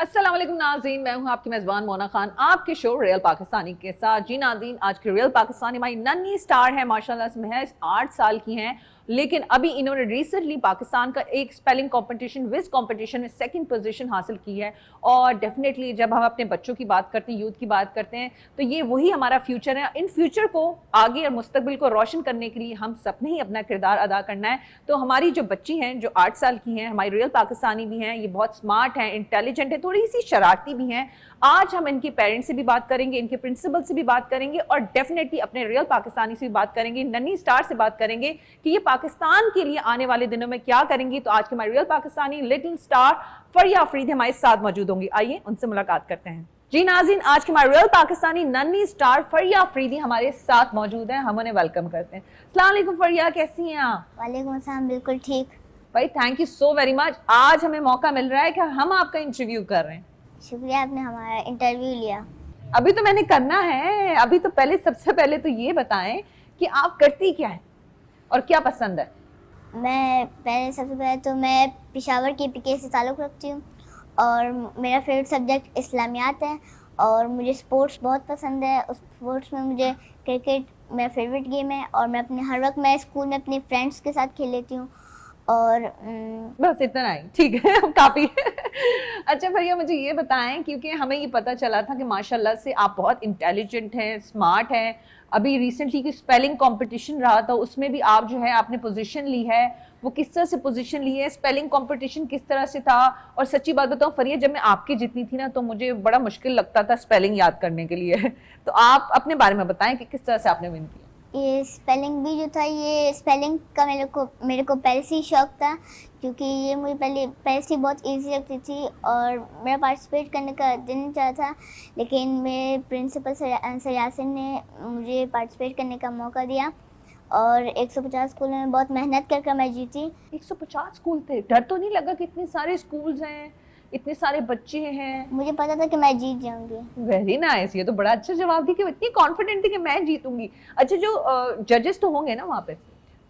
السلام علیکم ناظرین، میں ہوں آپ کی میزبان مونا خان آپ کے شو ریئل پاکستانی کے ساتھ. جی ناظرین، آج کی ریئل پاکستانی ہماری ننھی سٹار ہے، ماشاءاللہ سے محض 8 سال کی ہیں، لیکن ابھی انہوں نے ریسنٹلی پاکستان کا ایک اسپیلنگ کمپٹیشن وز کمپٹیشن میں 2nd پوزیشن حاصل کی ہے. اور ڈیفینیٹلی جب ہم اپنے بچوں کی بات کرتے ہیں، یوتھ کی بات کرتے ہیں، تو یہ وہی ہمارا فیوچر ہے. ان فیوچر کو آگے اور مستقبل کو روشن کرنے کے لیے ہم سب نے ہی اپنا کردار ادا کرنا ہے. تو ہماری جو بچی ہیں جو 8 سال کی ہیں، ہماری ریئل پاکستانی بھی ہیں، یہ بہت اسمارٹ ہیں، انٹیلیجنٹ ہیں، تھوڑی سی شرارتی بھی ہیں. آج ہم ان کے پیرنٹس سے بھی بات کریں گے، ان کے پرنسپل سے بھی بات کریں گے، اور ڈیفینیٹلی اپنے ریئل پاکستانی سے بھی بات کریں گے، ننھی سٹار سے بات کریں گے کہ یہ پاکستان کے لیے آنے والے دنوں میں کیا کریں گی. تو آج کے ہمارے real Pakistani little star Fariha Afridi ہمارے ساتھ موجود ہوں گی. آئیے ان سے ملاقات کرتے ہیں. جی ناظرین، آج کے ہمارے ریئل پاکستانی ننھی سٹار فریہ آفریدی ہمارے ساتھ موجود ہیں، ہم انہیں ویلکم کرتے ہیں. السلام علیکم فریہ، کیسی ہیں آپ؟ وعلیکم السلام، بالکل ٹھیک. بھائی تھینک یو سو ویری مچ. آج ہمیں موقع مل رہا ہے کہ ہم آپ کا انٹرویو کر رہے ہیں. شکریہ، آپ نے ہمارا انٹرویو لیا. ابھی تو میں نے کرنا ہے، ابھی تو پہلے سب سے پہلے تو یہ بتائیں کہ آپ کرتی کیا ہے اور کیا پسند ہے؟ میں سب سے پہلے تو میں پشاور کے پی کے سے تعلق رکھتی ہوں، اور میرا فیوریٹ سبجیکٹ اسلامیات ہے، اور مجھے اسپورٹس بہت پسند ہے. اس اسپورٹس میں مجھے کرکٹ میرا فیوریٹ گیم ہے، اور میں اپنے ہر وقت میں اسکول میں اپنے فرینڈس کے ساتھ کھیل لیتی ہوں. اور بس اتنا ہی ٹھیک ہے، کافی. اچھا بھیا، مجھے یہ بتائیں، کیونکہ ہمیں یہ پتا چلا تھا کہ ماشاءاللہ سے آپ بہت انٹیلیجنٹ ہیں، اسمارٹ ہیں. ابھی ریسنٹلی کی اسپیلنگ کمپٹیشن رہا تھا، اس میں بھی آپ جو ہے آپ نے پوزیشن لی ہے. وہ کس طرح سے پوزیشن لی ہے، اسپیلنگ کمپٹیشن کس طرح سے تھا؟ اور سچی بات بتاؤں فریہ، جب میں آپ کی جتنی تھی نا تو مجھے بڑا مشکل لگتا تھا اسپیلنگ یاد کرنے کے لیے. تو آپ اپنے بارے میں بتائیں کہ کس طرح سے آپ نے ون کیا. یہ اسپیلنگ بھی جو تھا، یہ اسپیلنگ کا میرے کو پہلے سے ہی شوق تھا، کیونکہ یہ مجھے پہلے سے بہت ایزی لگتی تھی، اور میرا پارٹیسپیٹ کرنے کا دل نہیں چاہا تھا. لیکن میرے پرنسپل سر یاسین نے مجھے پارٹیسپیٹ کرنے کا موقع دیا، اور 150 اسکول میں بہت محنت کر میں جیتی. 150 اسکول تھے؟ ڈر تو نہیں لگا کہ اتنے سارے اسکولز ہیں، اتنے سارے بچے ہیں؟ مجھے پتا تھا کہ میں جیت جاؤں گی. ویری نائس، یہ تو بڑا اچھا جواب دی کہ اتنی کانفیڈنٹ تھی کہ میں جیتوں گی. اچھا، جو ججز تو ہوں گے نا وہاں پہ،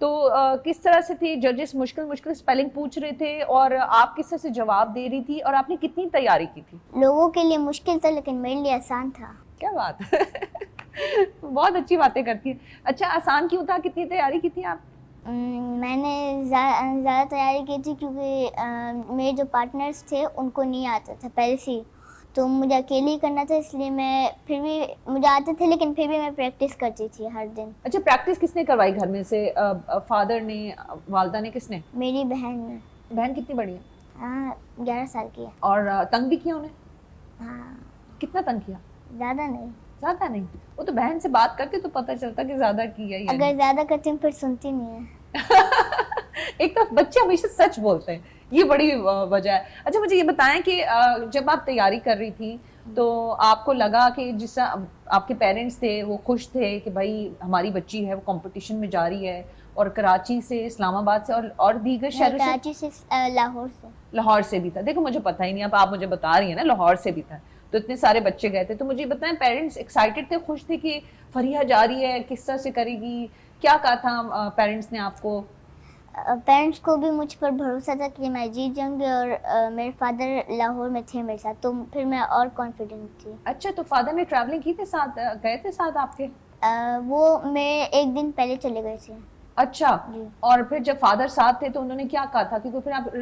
تو کس طرح سے تھے ججز؟ مشکل اسپیلنگ پوچھ رہے تھے اور آپ کس طرح سے جواب دے رہی تھی، اور آپ نے کتنی تیاری کی تھی؟ لوگوں کے لیے مشکل تھا، لیکن میرے لیے آسان تھا. کیا بات ہے، بہت اچھی باتیں کرتی ہیں. اچھا، آسان کیوں تھا؟ کتنی تیاری کی تھی آپ؟ میں نے زیادہ تیاری کی تھی، کیونکہ میرے جو پارٹنرز تھے ان کو نہیں آتا تھا پہلے سے ہی، تو مجھے اکیلے ہی کرنا تھا. اس لیے میں پھر بھی مجھے آتے تھے، لیکن پھر بھی میں پریکٹس کرتی تھی ہر دن. اچھا، پریکٹس کس نے کروائی گھر میں سے؟ فادر نے، والدہ نے، کس نے؟ میری بہن نے. بہن کتنی بڑی ہے؟ ہاں، 11 سال کی ہے. اور تنگ بھی کیا انہیں؟ ہاں. کتنا تنگ کیا؟ زیادہ نہیں. زیادہ نہیں؟ وہ تو بہن سے بات کر کے تو پتہ چلتا کہ زیادہ کیا ہے. اگر زیادہ کرتی ہوں پھر سنتی نہیں ہے. ایک تو بچے ہمیشہ سچ بولتے ہیں، یہ بڑی وجہ ہے. اچھا مجھے یہ بتائیں کہ جب آپ تیاری کر رہی تھی تو آپ کو لگا کہ جس آپ کے پیرنٹس تھے وہ خوش تھے کہ بھائی ہماری بچی ہے وہ کمپٹیشن میں جا رہی ہے، اور کراچی سے، اسلام آباد سے اور دیگر شہروں سے؟ کراچی سے، لاہور سے. لاہور سے بھی تھا؟ دیکھو مجھے پتہ ہی نہیں، اب آپ مجھے بتا رہی ہیں نا لاہور سے بھی تھا، تو اتنے سارے بچے گئے تھے. تو مجھے بتائیں، پیرنٹس ایکسائٹیڈ تھے، خوش تھے کہ فریہ جا رہی ہے، کس طرح سے کرے گی؟ کیا کہا تھا پیرنٹس نے آپ کو؟ پیرنٹس کو بھی مجھ پر بھروسہ تھا کہ میں جیت جاؤں گی، اور میرے فادر لاہور میں تھے میرے ساتھ، تو پھر میں اور کانفیڈنٹ تھی. اچھا، تو فادر نے ٹریولنگ کی تھی ساتھ، گئے تھے ساتھ آپ کے؟ وہ میرے ایک دن پہلے چلے گئے تھے. اچھا، اور پھر جب فادر ساتھ تھے تو انہوں نے کیا کہا تھا؟ کیونکہ پھر آپ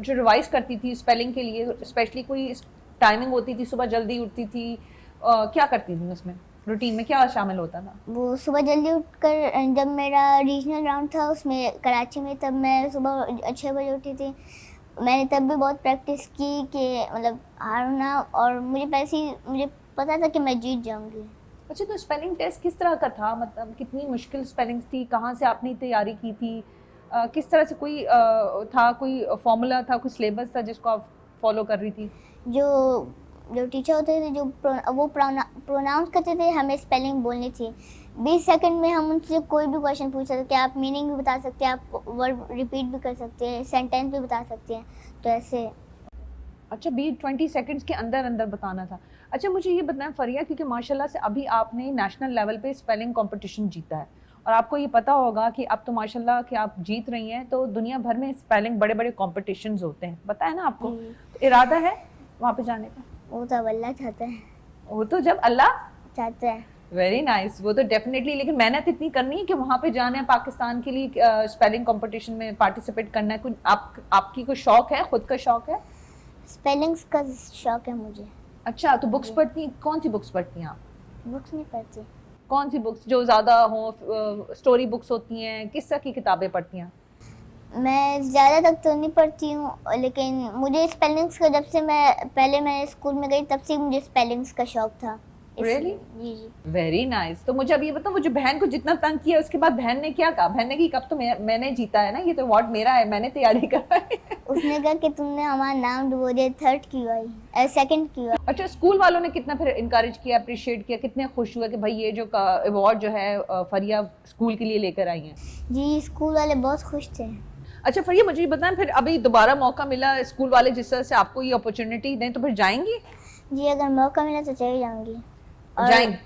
جو ریوائز کرتی تھی اسپیلنگ کے لیے، اسپیشلی کوئی ٹائمنگ ہوتی تھی، صبح جلدی اٹھتی تھی، کیا کرتی تھی؟ اس میں روٹین میں کیا شامل ہوتا تھا؟ وہ صبح جلدی اٹھ کر، جب میرا ریجنل راؤنڈ تھا اس میں کراچی میں، تب میں صبح 6 بجے اٹھی تھی. میں نے تب بھی بہت پریکٹس کی کہ مطلب ہارنا، اور مجھے پتا تھا کہ میں جیت جاؤں گی. اچھا، تو اسپیلنگ ٹیسٹ کس طرح کا تھا؟ مطلب کتنی مشکل اسپیلنگس تھی؟ کہاں سے آپ نے تیاری کی تھی؟ کس طرح سے کوئی تھا، کوئی فارمولا تھا، کوئی سلیبس تھا جس کو آپ فالو کر رہی تھی؟ جو ٹیچر ہوتے تھے وہ پروناؤنس کرتے تھے، ہمیں اسپیلنگ بولنی تھی. 20 سیکنڈ میں ہم ان سے کوئی بھی کویشچن پوچھ سکتے ہیں. آپ میننگ بھی بتا سکتے ہیں، آپ ورڈ ریپیٹ بھی کر سکتے ہیں، سینٹینس بھی بتا سکتے ہیں. تو ایسے. اچھا، 20 سیکنڈس کے اندر بتانا تھا. اچھا مجھے یہ بتائیں فریہ، کیونکہ ماشاءاللہ سے ابھی آپ نے نیشنل لیول پہ اسپیلنگ کمپٹیشن جیتا ہے، اور آپ کو یہ پتا ہوگا کہ اب تو ماشاءاللہ کہ آپ جیت رہی ہیں، تو دنیا بھر میں اسپیلنگ بڑے بڑے کمپٹیشنز ہوتے ہیں، پتہ ہے نا آپ کو؟ ارادہ ہے وہاں پہ جانے کا؟ وہ تو اب اللہ چاہتا ہے. وہ تو جب اللہ چاہتا ہے. Very nice. وہ تو ڈیفینیٹلی, لیکن محنت اتنی کرنی ہے کہ وہاں پہ جانا ہے پاکستان کے لیے اسپیلنگ کمپٹیشن میں پارٹیسپیٹ کرنا ہے. آپ کی کوئی شوق ہے, خود کا شوق ہے؟ اسپیلنگس کا شوق ہے مجھے. اچھا, تو بکس پڑھتی ہیں؟ کون سی بکس پڑھتی ہیں آپ؟ بکس نہیں پڑھتی. کون سی بکس جو زیادہ ہوں؟ اسٹوری بکس ہوتی ہیں, کس طرح کی کتابیں پڑھتی ہیں؟ میں زیادہ تک تو نہیں پڑھتی ہوں, لیکن مجھے اسپیلنگس کا جب سے میں اسکول میں گئی تب سے مجھے اسپیلنگس کا شوق تھا. Really؟ جی جی. Very nice. تو مجھے اب یہ بتاؤ, وہ جو بہن کو جتنا تنگ کیا اس کے بعد بہن نے کیا کہا؟ بہن نے کہ کب تو میں نے جیتا ہے نا, یہ تو ایوارڈ میرا ہے, میں نے تیاری کرائی. اس نے کہا کہ تم نے ہمارا نام ڈبو دیا, 3rd کی ہوئی, 2nd کی ہوئی. اچھا, اسکول والوں نے کتنا پھر انکریج کیا, اپریشیٹ کیا, کتنے خوش ہوئے کہ بھائی یہ جو ایوارڈ جو ہے فریہ اسکول کے لیے لے کر آئی ہیں؟ جی, اسکول والے بہت خوش تھے. اچھا فریہ, مجھے یہ بتائیں, پھر ابھی دوبارہ موقع ملا, اسکول والے جس طرح سے آپ کو یہ اپرچونٹی دیں تو پھر جائیں گی؟ جی, اگر موقع ملا تو چلی جاؤں گی.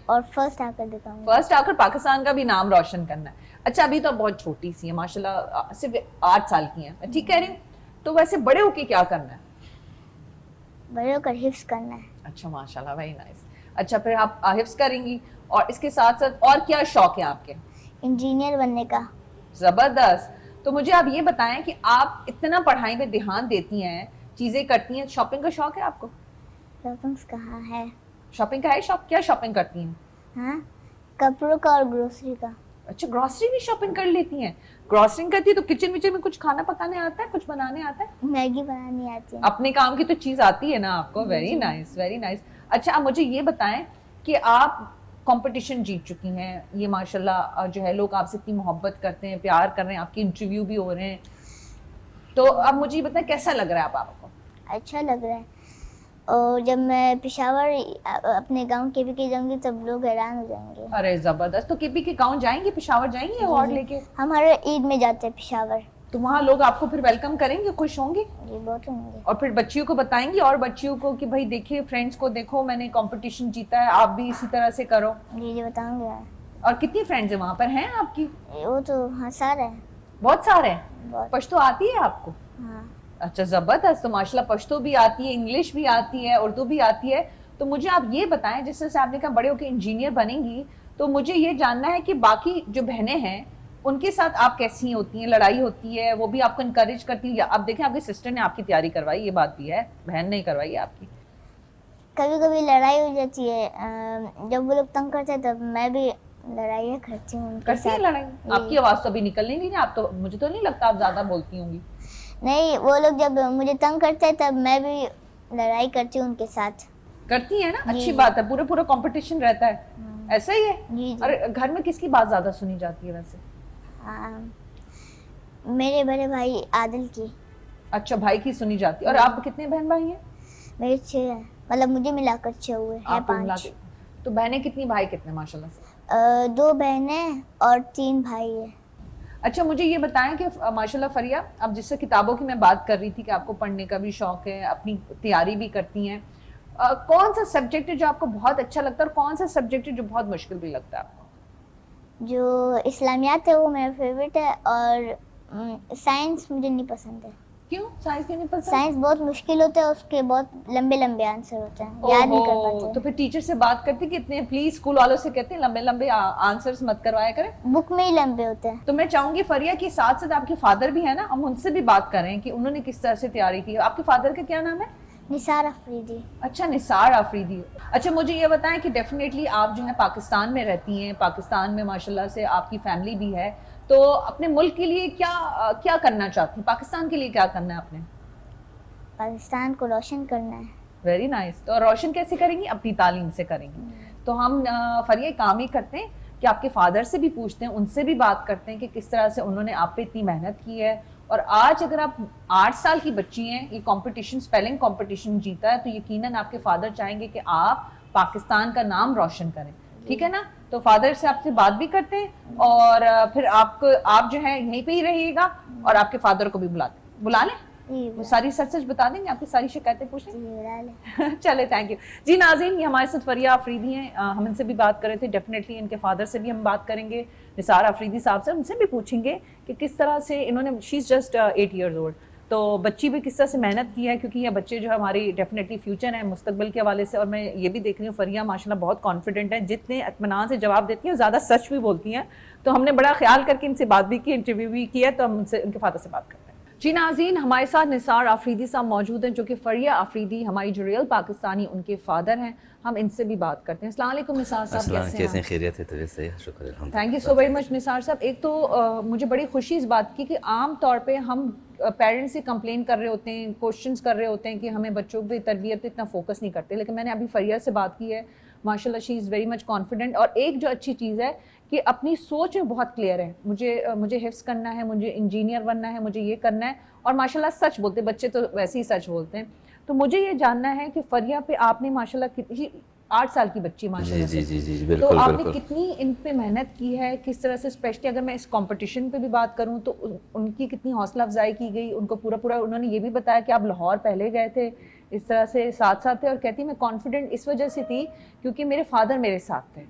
اور فرسٹ آ کر دکھاؤں گی. فرسٹ آ کر پاکستان کا بھی نام روشن کرنا ہے. اچھا, ابھی تو بہت چھوٹی سی ہے ماشاء اللہ, صرف 8 سال کی ہیں, میں ٹھیک کہہ رہی ہوں؟ تو ویسے بڑے ہو کے کیا کرنا ہے؟ بڑے ہو کر حفظ کرنا ہے. اچھا ماشاء اللہ, ویری نائس. اچھا, پھر آپ حفظ کریں گی, اور اس کے ساتھ ساتھ اور کیا شوق ہے آپ کے؟ انجینئر بننے کا. زبردست. تو مجھے آپ یہ بتائیں کہ آپ اتنا پڑھائی میں دھیان دیتی ہیں, چیزیں کرتی ہیں, شاپنگ کا شوق ہے آپ کو؟ شاپنگس کہاں ہے. شاپنگ کا ہے شوق؟ کیا شاپنگ کرتی ہیں؟ ہاں, کپڑوں کا اور گروسری کا. اچھا, گروسری بھی شاپنگ کر لیتی ہیں؟ گروسری کرتی ہے تو کچن وچن میں کچھ کھانا پکانے آتا ہے, کچھ بنانے آتا ہے؟ میگی بنانی آتی ہے. اپنے کام کی تو چیز آتی ہے نا آپ کو. Very nice, very nice. اچھا, اب مجھے یہ بتائیں کہ آپ کمپٹیشن جیت چکی ہیں, یہ ماشاءاللہ جو ہے لوگ آپ سے اتنی محبت کرتے ہیں, پیار کر رہے ہیں, آپ کے انٹرویو بھی ہو رہے ہیں, تو اب مجھے یہ بتائیں کیسا لگ رہا ہے آپ کو؟ اچھا لگ رہا ہے. اور جب میں پشاور اپنے گاؤں کے بھی جاؤں گی تب لوگ حیران ہو جائیں گے. ارے زبردست. تو کے پی کے گاؤں جائیں گے, پشاور جائیں گے ایوارڈ لے کے؟ ہم ہر عید میں جاتے ہیں پشاور. تو وہاں لوگ آپ کو پھر ویلکم کریں گے, خوش ہوں گے؟ جی, بہت ہوں گے. اور پھر بچیوں کو بتائیں گی, اور بچیوں کو کہ بھائی دیکھیے فرینڈس کو دیکھو, میں نے کمپٹیشن جیتا ہے, آپ بھی اسی طرح سے کرو؟ جی جی, بتاؤں گا. اور کتنی فرینڈز ہیں وہاں پر ہیں آپ کی؟ وہ تو ہاں سارے ہیں. بہت سارے ہیں. بہت. پشتو آتی ہے آپ کو؟ ہاں. اچھا زبردست. تو ماشاءاللہ پشتو بھی آتی ہے, انگلش بھی آتی ہے, اردو بھی آتی ہے. تو مجھے آپ یہ بتائیں, جس طرح سے آپ نے کہا بڑے ہو کے انجینئر بنیں گی, تو مجھے یہ جاننا ہے کہ باقی جو بہنیں ہیں ان کے ساتھ آپ کیسی ہوتی ہیں؟ لڑائی ہوتی ہے, وہ بھی آپ کو انکریج کرتی ہیں؟ یا آپ دیکھیں آپ کی سسٹر نے آپ کی تیاری کروائی, یہ بات بھی ہے, بہن نہیں کروائی آپ کی. کبھی کبھی لڑائی ہو جاتی ہے, جب وہ لوگ تنگ کرتے ہیں تب میں بھی لڑائیاں کرتی ہوں. کرتی ہیں لڑائی؟ آپ کی آواز تو ابھی نکل نہیں رہی, آپ تو, مجھے تو نہیں لگتا آپ زیادہ بولتی ہوں گی. نہیں, وہ لوگ جب مجھے تنگ کرتے ہیں تب میں بھی لڑائی کرتی ہوں ان کے ساتھ. کرتی ہیں نا, اچھی بات ہے. پورا کمپٹیشن رہتا ہے, ایسا ہی ہے. جی. اور گھر میں کس کی بات زیادہ سنی جاتی ہے ویسے؟ میرے بڑے بھائی عادل کی. اچھا, بھائی کی سنی جاتی ہے. اور آپ کتنے بہن بھائی ہیں؟ میرے 6 ہیں, مطلب مجھے ملا کر 6 ہوئے ہیں. 5. تو بہنیں کتنی, بھائی کتنے ماشاءاللہ سے؟ 2 بہنیں اور 3 بھائی ہیں. اچھا, مجھے یہ بتائیں کہ ماشاءاللہ فریہ, اب جس سے کتابوں کی میں بات کر رہی تھی کہ آپ کو پڑھنے کا بھی شوق ہے, اپنی تیاری بھی کرتی ہیں, کون سا سبجیکٹ ہے جو آپ کو بہت اچھا لگتا ہے, اور کون سا سبجیکٹ ہے جو بہت مشکل بھی لگتا ہے آپ کو؟ جو اسلامیات ہے وہ میرا فیوریٹ ہے, اور سائنس مجھے نہیں پسند ہے. کیوں سائنس کیوں نہیں پسند؟ سائنس بہت مشکل ہوتا ہے, اس کے بہت لمبے لمبے آنسر ہوتے ہیں, یاد نہیں کر پاتے. تو پھر ٹیچر سے بات کرتی کہ اتنے پلیز اسکول والوں سے کہتے ہیں لمبے لمبے آنسرز مت کروایا کریں, بک میں ہی لمبے ہوتے ہیں. تو میں چاہوں گی فریہ کہ ساتھ ساتھ آپ کے فادر بھی ہیں نا, ہم ان سے بھی بات کریں کہ انہوں نے کس طرح سے تیاری کی. آپ کے فادر کا کیا نام ہے؟ نثار آفریدی. اچھا, نثار آفریدی. اچھا, مجھے یہ بتائیں کہ ڈیفینیٹلی آپ جو ہے پاکستان میں رہتی ہیں, پاکستان میں ماشاءاللہ سے آپ کی فیملی بھی ہے, تو اپنے ملک کے لیے کیا کرنا چاہتی ہیں؟ پاکستان کے لیے کیا کرنا ہے آپ نے؟ پاکستان کو روشن کرنا ہے. Very nice. تو روشن کیسے کریں گی؟ اپنی تعلیم سے کریں گی. تو ہم فریہ کام ہی کرتے ہیں کہ آپ کے فادر سے بھی پوچھتے ہیں, ان سے بھی بات کرتے ہیں کہ کس طرح سے انہوں نے آپ پہ اتنی محنت کی ہے, اور آج اگر آپ 8 سال کی بچی ہیں, یہ کمپٹیشن اسپیلنگ کمپٹیشن جیتا ہے, تو یقیناً آپ کے فادر چاہیں گے کہ آپ پاکستان کا نام روشن کریں. ٹھیک ہے نا؟ تو فادر سے آپ سے بات بھی کرتے ہیں, اور پھر آپ جو ہے یہیں پہ ہی رہیے گا, اور آپ کے فادر کو بھی بلا لیں, وہ ساری سچ بتا دیں گے, آپ کی ساری شکایتیں پوچھ لیں. چلے, تھینک یو جی. ناظرین, یہ ہمارے ساتھ فریہ آفریدی ہیں, ہم ان سے بھی بات کر رہے تھے. ڈیفینیٹلی ان کے فادر سے بھی ہم بات کریں گے, نثار آفریدی صاحب سے, ان سے بھی پوچھیں گے کہ کس طرح سے انہوں نے, شی از جسٹ 8 years old, تو بچی بھی کس طرح سے محنت کی ہے, کیونکہ یہ بچے جو ہے ہماری ڈیفینیٹلی فیوچر ہیں مستقبل کے حوالے سے. اور میں یہ بھی دیکھ رہی ہوں فریہ ماشاءاللہ بہت کانفیڈنٹ ہے, جتنے اطمینان سے جواب دیتی ہیں زیادہ سچ بھی بولتی ہیں. تو ہم نے بڑا خیال کر کے ان سے بات بھی کی, انٹرویو بھی کیا, تو ہم ان سے ان کے فادر سے بات کرتے ہیں. جی ناظرین, ہمارے ساتھ نثار آفریدی صاحب موجود ہیں جو کہ فریہ آفریدی ہماری جو ریئل پاکستانی ان کے فادر ہیں. ہم ان سے بھی بات کرتے ہیں. السلام علیکم نثار صاحب, کیسے ہیں؟ خیریت ہے؟ طبیعت سے شکر الحمد. Thank you so very much Nisar sahab. ایک تو مجھے بڑی خوشی اس بات کی کہ عام طور پہ ہم پیرنٹس سے کمپلین کر رہے ہوتے ہیں, کوشچنس کر رہے ہوتے ہیں کہ ہمیں بچوں پہ تربیت پہ اتنا فوکس نہیں کرتے, لیکن میں نے ابھی فریہ سے بات کی ہے, ماشاء اللہ شی از ویری مچ کانفیڈنٹ. اور ایک جو اچھی چیز ہے کہ اپنی سوچ میں بہت کلیئر ہے, مجھے حفظ کرنا ہے, مجھے انجینئر بننا ہے, مجھے یہ کرنا ہے, اور ماشاء اللہ سچ بولتے ہیں بچے, تو ویسے ہی سچ بولتے ہیں. تو مجھے یہ جاننا ہے کہ فریہ پہ آپ نے ماشاء اللہ کتنی 8 سال کی بچی ماشاء اللہ جی جی جی تو بالکل آپ نے بالکل. کتنی ان پہ محنت کی ہے, کس طرح سے, اسپیشلی اگر میں اس کمپٹیشن پہ بھی بات کروں تو ان کی کتنی حوصلہ افزائی کی گئی, ان کو پورا انہوں نے یہ بھی بتایا کہ آپ لاہور پہلے گئے تھے, اس طرح سے ساتھ تھے, اور کہتی میں کانفیڈنٹ اس وجہ سے تھی کیونکہ میرے فادر میرے ساتھ تھے.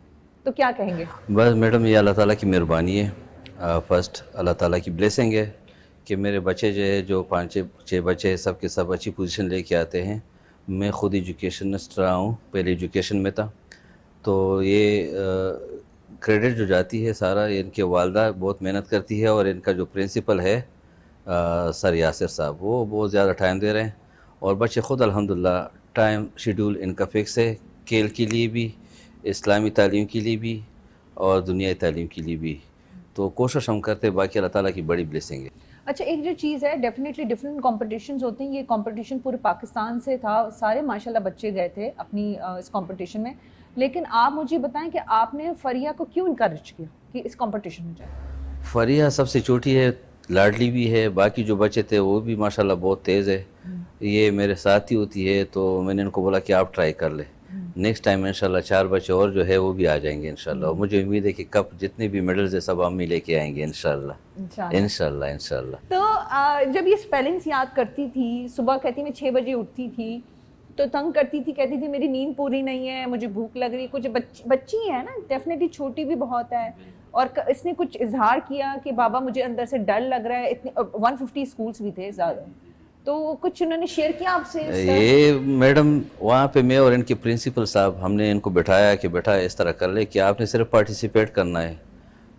تو کیا کہیں گے؟ بس میڈم یہ اللہ تعالیٰ کی مہربانی ہے, فرسٹ اللہ تعالیٰ کی بلیسنگ ہے کہ میرے بچے جو ہے, جو 5-6 بچے سب کے سب اچھی پوزیشن لے کے آتے ہیں. میں خود ایجوکیشنسٹ رہا ہوں, پہلے ایجوکیشن میں تھا, تو یہ کریڈٹ جو جاتی ہے سارا ان کے والدہ بہت محنت کرتی ہے, اور ان کا جو پرنسپل ہے سر یاسر صاحب, وہ بہت زیادہ ٹائم دے رہے ہیں, اور بچے خود الحمدللہ ٹائم شیڈول ان کا فکس ہے, کھیل کے لیے بھی, اسلامی تعلیم کے لیے بھی, اور دنیائی تعلیم کے لیے بھی. تو کوشش ہم کرتے ہیں, باقی اللہ تعالیٰ کی بڑی بلیسنگ ہے. اچھا, ایک جو چیز ہے ڈیفینیٹلی ڈفرینٹ کمپٹیشنز ہوتے ہیں, یہ کمپٹیشن پورے پاکستان سے تھا, سارے ماشاءاللہ بچے گئے تھے اپنی اس کمپٹیشن میں, لیکن آپ مجھے بتائیں کہ آپ نے فریہ کو کیوں انکریج کیا کہ اس کمپٹیشن میں جائے؟ فریہ سب سے چھوٹی ہے, لاڈلی بھی ہے, باقی جو بچے تھے وہ بھی ماشاءاللہ بہت تیز ہے. یہ میرے ساتھ ہی ہوتی ہے, تو میں نے ان کو بولا کہ آپ ٹرائی کر لیں. نیکسٹ ٹائم انشاءاللہ 4 بچے اور جو ہے وہ بھی آ جائیں گے انشاءاللہ, اور مجھے امید ہے کہ کپ جتنے بھی میڈلز ہیں سب ہم ہی لے کے آئیں گے انشاءاللہ انشاءاللہ انشاءاللہ. تو جب یہ اسپیلنگس یاد کرتی تھی, صبح کہتی میں 6 بجے اٹھتی تھی, تو تنگ کرتی تھی, کہتی تھی میری نیند پوری نہیں ہے, مجھے بھوک لگ رہی, کچھ بچی ہے نا ڈیفینیٹلی, چھوٹی بھی بہت ہے, اور اس نے کچھ اظہار کیا کہ بابا مجھے اندر سے ڈر لگ رہا ہے. اتنے 150 اسکولس بھی تھے زیادہ, تو کچھ انہوں نے شیئر کیا آپ سے؟ یہ میڈم وہاں پہ میں اور ان کے پرنسپل صاحب, ہم نے ان کو بٹھایا کہ بیٹا اس طرح کر لے کہ آپ نے صرف پارٹیسپیٹ کرنا ہے,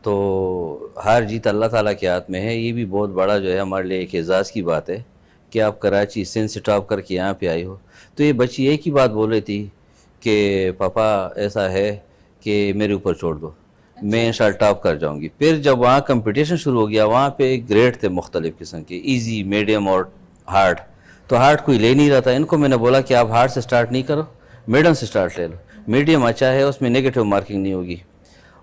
تو ہار جیت اللہ تعالیٰ کے ہاتھ میں ہے. یہ بھی بہت بڑا جو ہے ہمارے لیے ایک اعزاز کی بات ہے کہ آپ کراچی سندھ سے ٹاپ کر کے یہاں پہ آئی ہو. تو یہ بچی ایک ہی بات بول رہی تھی کہ پاپا ایسا ہے کہ میرے اوپر چھوڑ دو, میں انشاءاللہ ٹاپ کر جاؤں گی. پھر جب وہاں کمپٹیشن شروع ہو گیا, وہاں پہ گریڈ تھے مختلف قسم کے, ایزی, میڈیم اور ہارڈ. تو ہارڈ کوئی لے نہیں رہا تھا. ان کو میں نے بولا کہ آپ ہارڈ سے سٹارٹ نہیں کرو, میڈیم سے سٹارٹ لے لو. میڈیم اچھا ہے, اس میں نیگیٹو مارکنگ نہیں ہوگی.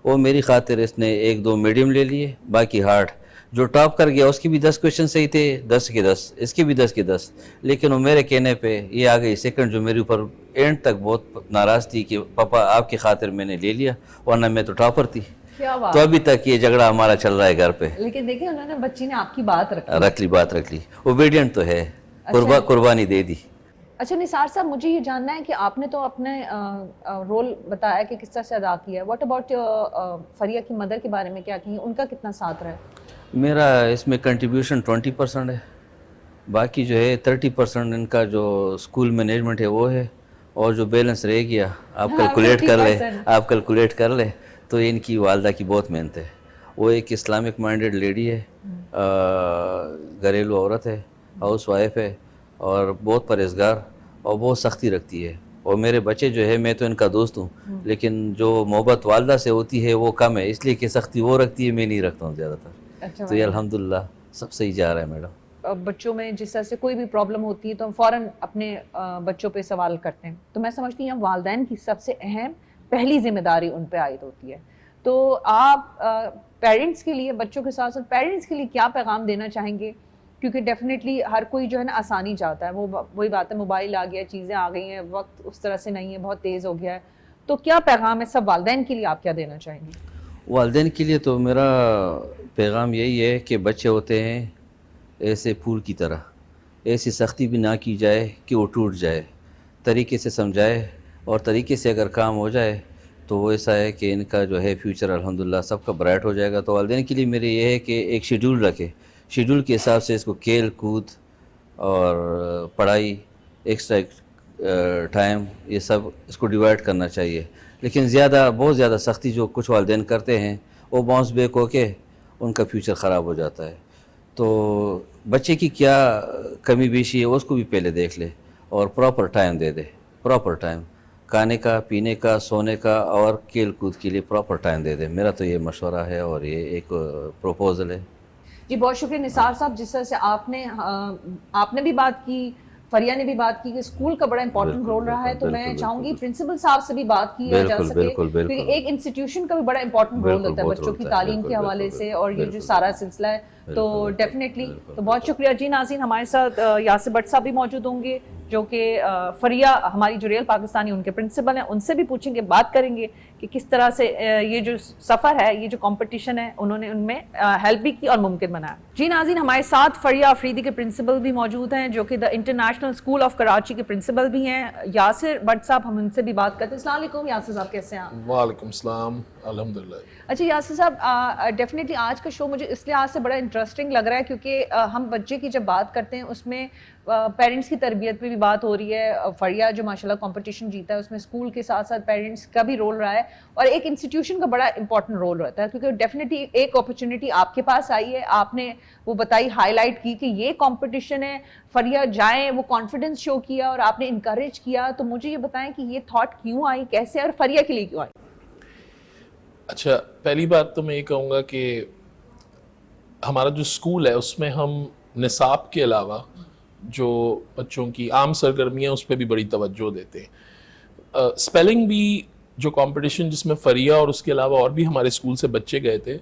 وہ میری خاطر اس نے 1-2 میڈیم لے لیے, باقی ہارڈ. جو ٹاپ کر گیا اس کی بھی 10 کویشچن صحیح تھے, 10 کے 10, اس کے بھی 10 کے 10. لیکن وہ میرے کہنے پہ یہ آ گئی سیکنڈ, جو میرے اوپر اینڈ تک بہت ناراض تھی کہ پاپا آپ کی خاطر میں نے لے لیا, ورنہ میں تو ٹاپر تھی. تو ابھی تک یہ جھگڑا ہمارا چل رہا ہے گھر پہ. لیکن دیکھیں انہوں نے, بچی نے آپ کی بات بات رکھ لی. اوبیڈینٹ تو ہے, قربانی دے دی. اچھا نثار صاحب, مجھے یہ جاننا ہے کہ آپ نے تو اپنے رول بتایا کہ کس طرح سے ادا کیا ہے, واٹ اباؤٹ فریہ کی مدر کے بارے میں کیا کہیں, ان کا کتنا ساتھ رہا ہے؟ میرا اس میں کنٹریبیوشن 20% ہے, باقی جو ہے 30% ان کا جو اسکول مینجمنٹ ہے وہ ہے, اور جو بیلنس رہ گیا آپ کیلکولیٹ کر لیں تو ان کی والدہ کی بہت محنت ہے. وہ ایک اسلامک مائنڈیڈ لیڈی ہے, گھریلو عورت ہے, ہاؤس وائف ہے, اور بہت پرہیزگار اور بہت سختی رکھتی ہے. اور میرے بچے جو ہے, میں تو ان کا دوست ہوں, لیکن جو محبت والدہ سے ہوتی ہے وہ کم ہے, اس لیے کہ سختی وہ رکھتی ہے, میں نہیں رکھتا ہوں زیادہ تر. تو یہ الحمدللہ سب صحیح جا رہا ہے میڈم. بچوں میں جس طرح سے کوئی بھی پرابلم ہوتی ہے تو ہم فوراً اپنے بچوں پہ سوال کرتے ہیں, تو میں سمجھتی ہوں والدین کی سب سے اہم پہلی ذمہ داری ان پہ عائد ہوتی ہے. تو آپ پیرنٹس کے لیے, بچوں کے ساتھ ساتھ پیرنٹس کے لیے کیا پیغام دینا چاہیں گے؟ کیونکہ ڈیفینیٹلی ہر کوئی جو ہے نا آسانی چاہتا ہے, وہی بات ہے, موبائل آ گیا, چیزیں آ گئی ہیں, وقت اس طرح سے نہیں ہے, بہت تیز ہو گیا ہے. تو کیا پیغام ہے سب والدین کے لیے, آپ کیا دینا چاہیں گے؟ والدین کے لیے تو میرا پیغام یہی ہے کہ بچے ہوتے ہیں ایسے پھول کی طرح, ایسی سختی بھی نہ کی جائے کہ وہ ٹوٹ جائے, طریقے سے سمجھائے, اور طریقے سے اگر کام ہو جائے تو وہ ایسا ہے کہ ان کا جو ہے فیوچر الحمدللہ سب کا برائٹ ہو جائے گا. تو والدین کے لیے میرے یہ ہے کہ ایک شیڈول رکھے, شیڈول کے حساب سے اس کو کھیل کود اور پڑھائی ایکسٹرا ٹائم یہ سب اس کو ڈیوائڈ کرنا چاہیے. لیکن بہت زیادہ سختی جو کچھ والدین کرتے ہیں وہ باؤنس بیک ہو کے ان کا فیوچر خراب ہو جاتا ہے. تو بچے کی کیا کمی بیشی ہے اس کو بھی پہلے دیکھ لے اور پراپر ٹائم دے دے. پراپر ٹائم کھانے کا, پینے کا, سونے کا اور کھیل کود کے لیے پراپر ٹائم دے دے. میرا تو یہ مشورہ ہے اور یہ ایک پروپوزل ہے. جی بہت شکریہ نثار صاحب. جس طرح سے آپ نے بھی بات کی, فریہ نے بھی بات کی کہ اسکول کا بڑا امپورٹنٹ رول رہا ہے, تو میں چاہوں گی پرنسپل صاحب سے بھی بات کی جا سکے, کیونکہ ایک انسٹیٹیوشن کا بھی بڑا امپورٹنٹ رول ہوتا ہے بچوں کی تعلیم کے حوالے سے, اور یہ جو سارا سلسلہ ہے تو ڈیفینیٹلی. تو بہت شکریہ. جی ناظرین, ہمارے ساتھ یاسر بٹ صاحب بھی موجود ہوں گے جو کہ فریہ ہماری جو ریئل پاکستانی ان کے پرنسپل ہیں, ان سے بھی پوچھیں گے, بات کریں گے کہ کس طرح سے یہ جو سفر ہے, یہ جو کمپٹیشن ہے, انہوں نے ان میں ہیلپ بھی کی اور ممکن بنایا. جی ناظرین, ہمارے ساتھ فریہ آفریدی کے پرنسپل بھی موجود ہیں جو کہ the international school of Karachi کے پرنسپل بھی ہیں, یاسر بٹ صاحب. ہم ان سے بھی بات کرتے ہیں. السلام علیکم یاسر صاحب, کیسے ہیں آپ؟ وعلیکم السلام, الحمدللہ. اچھا یاسر صاحب, ڈیفینیٹلی آج کا شو مجھے اس لحاظ سے بڑا انٹرسٹنگ لگ رہا ہے کیونکہ ہم بچے کی جب بات کرتے ہیں اس میں پیرنٹس کی تربیت پہ بھی بات ہو رہی ہے. فریہ جو ماشاء اللہ کمپٹیشن جیتا ہے اس میں اسکول کے ساتھ ساتھ پیرنٹس کا بھی رول رہا ہے, اور ایک انسٹیٹیوشن کا بڑا امپورٹنٹ رول رہتا ہے کیونکہ ڈیفینیٹلی ایک اپرچونٹی آپ کے پاس آئی ہے, آپ نے وہ بتائی, ہائی لائٹ کی کہ یہ کمپٹیشن ہے, فریہ جائیں, وہ کانفیڈنس شو کیا اور آپ نے انکریج کیا. تو مجھے یہ بتائیں کہ یہ تھاٹ کیوں آئی, کیسے, اور فریہ کے لیے کیوں آئی؟ اچھا, پہلی بات تو میں یہ کہوں گا کہ ہمارا جو اسکول ہے اس میں ہم نصاب کے علاوہ جو بچوں کی عام سرگرمیاں اس پہ بھی بڑی توجہ دیتے ہیں. اسپیلنگ بھی جو کمپٹیشن جس میں فریہ اور اس کے علاوہ اور بھی ہمارے اسکول سے بچے گئے تھے,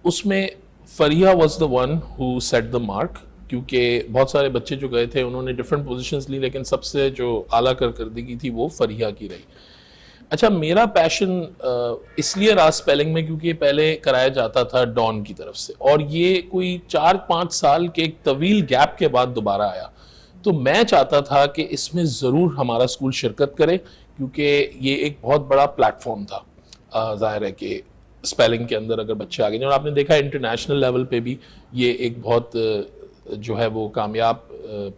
اس میں Fariha was the one who set the mark, کیونکہ بہت سارے بچے جو گئے تھے انہوں نے ڈفرینٹ پوزیشنز لی, لیکن سب سے جو اعلیٰ کارکردگی تھی وہ فریہ کی رہی. اچھا, میرا پیشن اس لیے رہا اسپیلنگ میں کیونکہ یہ پہلے کرایا جاتا تھا ڈان کی طرف سے, اور یہ کوئی 4-5 سال کے ایک طویل گیپ کے بعد دوبارہ آیا. تو میں چاہتا تھا کہ اس میں ضرور ہمارا اسکول شرکت کرے کیونکہ یہ ایک بہت بڑا پلیٹ فارم تھا. ظاہر ہے کہ اسپیلنگ کے اندر اگر بچے آگے جائیں, اور آپ نے دیکھا انٹرنیشنل لیول پہ بھی یہ ایک بہت جو ہے وہ کامیاب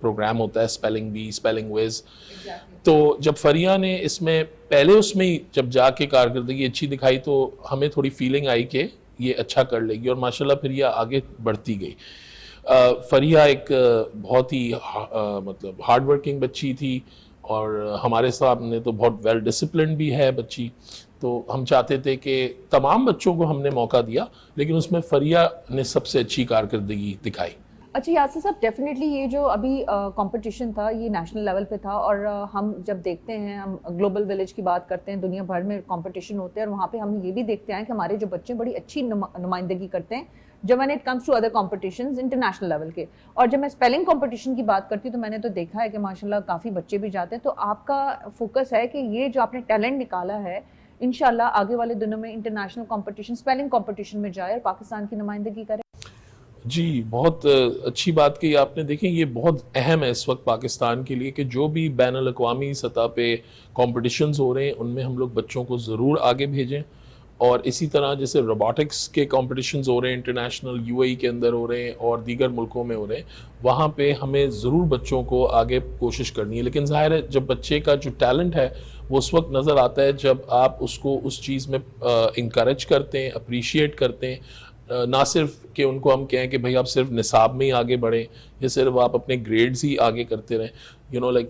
پروگرام ہوتا ہے اسپیلنگ بی, اسپیلنگ ویز. تو جب فریہ نے اس میں اس میں جب جا کے کارکردگی اچھی دکھائی تو ہمیں تھوڑی فیلنگ آئی کہ یہ اچھا کر لے گی, اور ماشاءاللہ پھر یہ آگے بڑھتی گئی. فریہ ایک بہت ہی مطلب ہارڈ ورکنگ بچی تھی, اور ہمارے سامنے تو بہت ویل ڈسپلنڈ بھی ہے بچی. تو ہم چاہتے تھے کہ تمام بچوں کو ہم نے موقع دیا, لیکن اس میں فریہ نے سب سے اچھی کارکردگی دکھائی. اچھا یاسر صاحب, ڈیفینیٹلی یہ جو ابھی کمپٹیشن تھا یہ نیشنل لیول پہ تھا, اور ہم جب دیکھتے ہیں, ہم گلوبل ولیج کی بات کرتے ہیں, دنیا بھر میں کمپٹیشن ہوتے ہیں, اور وہاں پہ ہم یہ بھی دیکھتے ہیں کہ ہمارے جو بچے بڑی اچھی نمائندگی کرتے ہیں جب when it comes to other competitions international level کے. اور جب میں اسپیلنگ کمپٹیشن کی بات کرتی ہوں تو میں نے تو دیکھا ہے کہ ماشاءاللہ کافی بچے بھی جاتے ہیں. تو آپ کا فوکس ہے کہ یہ جو آپ نے ٹیلنٹ نکالا ہے انشاءاللہ آگے والے دنوں میں انٹرنیشنل کمپٹیشن, اسپیلنگ کمپٹیشن میں جائے اور پاکستان کی نمائندگی کرے. جی, بہت اچھی بات کہی آپ نے. دیکھیں یہ بہت اہم ہے اس وقت پاکستان کے لیے کہ جو بھی بین الاقوامی سطح پہ کمپٹیشنز ہو رہے ہیں ان میں ہم لوگ بچوں کو ضرور آگے بھیجیں. اور اسی طرح جیسے روبوٹکس کے کمپٹیشنز ہو رہے ہیں انٹرنیشنل, UAE کے اندر ہو رہے ہیں اور دیگر ملکوں میں ہو رہے ہیں, وہاں پہ ہمیں ضرور بچوں کو آگے کوشش کرنی ہے. لیکن ظاہر ہے جب بچے کا جو ٹیلنٹ ہے وہ اس وقت نظر آتا ہے جب آپ اس کو اس چیز میں انکریج کرتے ہیں, اپریشیٹ کرتے ہیں. نہ صرف کہ ان کو ہم کہیں کہ بھئی آپ صرف نصاب میں ہی آگے بڑھیں یا صرف آپ اپنے گریڈز ہی آگے کرتے رہیں.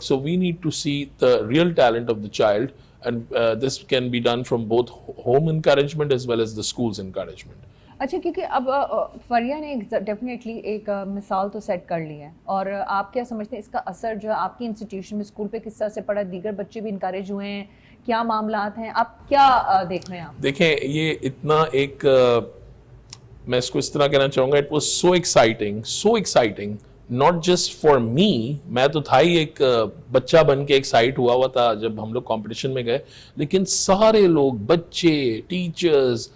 So we need to see the real talent of the child, and this can be done from both home encouragement as well as the school's encouragement. اچھا, کیونکہ اب فریہ نے ڈیفینیٹلی ایک مثال تو سیٹ کر لی ہے, اور آپ کیا سمجھتے ہیں اس کا اثر جو ہے آپ کی انسٹیٹیوشن میں اسکول پہ کس طرح سے پڑا, دیگر بچے بھی انکریج ہوئے ہیں, کیا معاملات ہیں, آپ کیا دیکھ رہے ہیں؟ آپ دیکھیں یہ اتنا ایک میں اس کو اس طرح کہنا چاہوں گا, it was so exciting not just for me, میں تو تھا ہی ایک بچہ بن کے ایکسائٹ ہوا تھا جب ہم لوگ کمپٹیشن میں گئے, لیکن سارے لوگ, بچے, ٹیچرز,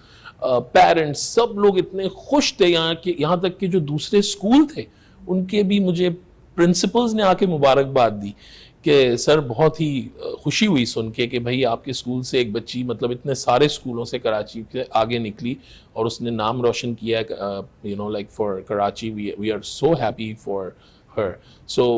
پیرنٹس, سب لوگ اتنے خوش تھے یہاں تک کہ جو دوسرے اسکول تھے ان کے بھی مجھے پرنسپلز نے آ کے مبارکباد دی کہ سر بہت ہی خوشی ہوئی سن کے کہ بھائی آپ کے اسکول سے ایک بچی مطلب اتنے سارے اسکولوں سے کراچی سے آگے نکلی اور اس نے نام روشن کیا ہے. For Karachi we are so happy for her. So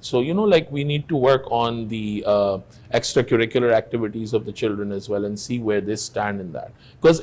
So, you know, like we need to work on the extracurricular activities of the children as well and see where they stand in that. Because